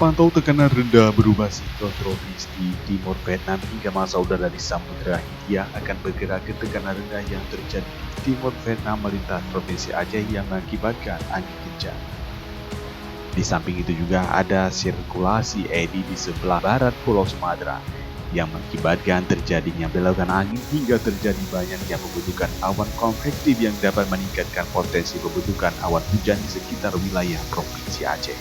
terpantau tekanan rendah berubah siklon tropis di timur Vietnam hingga massa udara di Samudra Hindia akan bergerak ke tekanan rendah yang terjadi di timur Vietnam melintasi provinsi Aceh yang mengakibatkan angin kencang. Di samping itu juga ada sirkulasi eddy di sebelah barat Pulau Sumatera yang mengakibatkan terjadinya belokan angin hingga terjadi banyaknya pembentukan awan konvektif yang dapat meningkatkan potensi pembentukan awan hujan di sekitar wilayah provinsi Aceh.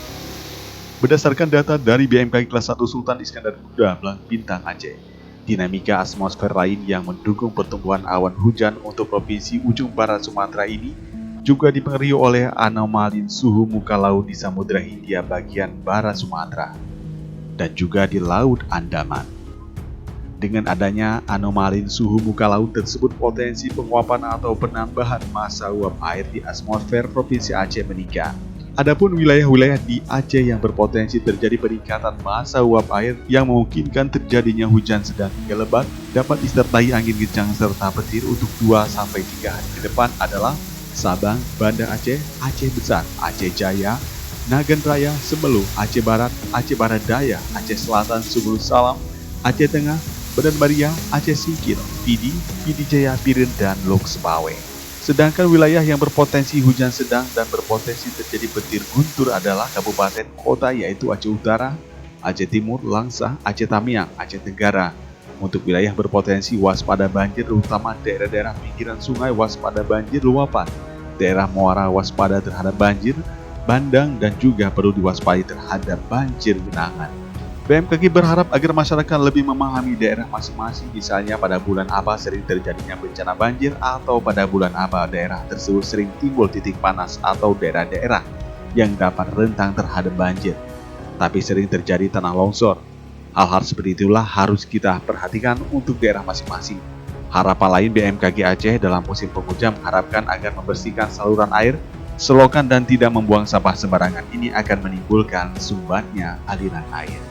Berdasarkan data dari BMKG kelas 1 Sultan Iskandar Muda Bintang Aceh, dinamika atmosfer lain yang mendukung pertumbuhan awan hujan untuk provinsi ujung barat Sumatera ini juga dipengaruhi oleh anomali suhu muka laut di Samudra Hindia bagian barat Sumatera dan juga di Laut Andaman. Dengan adanya anomali suhu muka laut tersebut, potensi penguapan atau penambahan massa uap air di atmosfer provinsi Aceh meningkat. Adapun wilayah-wilayah di Aceh yang berpotensi terjadi peningkatan massa uap air yang memungkinkan terjadinya hujan sedang hingga lebat dapat disertai angin kencang serta petir untuk 2-3 hari ke depan adalah Sabang, Banda Aceh, Aceh Besar, Aceh Jaya, Nagan Raya, Semeru, Aceh Barat Daya, Aceh Selatan, Subul Salam, Aceh Tengah, Badan Maria, Aceh Singkil, Pidi Jaya, Piren, dan Lok Sebawe. Sedangkan wilayah yang berpotensi hujan sedang dan berpotensi terjadi petir guntur adalah kabupaten kota yaitu Aceh Utara, Aceh Timur, Langsa, Aceh Tamiang, Aceh Tenggara. Untuk wilayah berpotensi waspada banjir terutama daerah-daerah pinggiran sungai waspada banjir luapan, daerah muara waspada terhadap banjir bandang dan juga perlu diwaspadai terhadap banjir genangan. BMKG berharap agar masyarakat lebih memahami daerah masing-masing, misalnya pada bulan apa sering terjadinya bencana banjir atau pada bulan apa daerah tersebut sering timbul titik panas atau daerah-daerah yang dapat rentan terhadap banjir, tapi sering terjadi tanah longsor. Hal-hal seperti itulah harus kita perhatikan untuk daerah masing-masing. Harapan lain BMKG Aceh dalam musim penghujan mengharapkan agar membersihkan saluran air, selokan dan tidak membuang sampah sembarangan. Ini akan menimbulkan sumbatnya aliran air.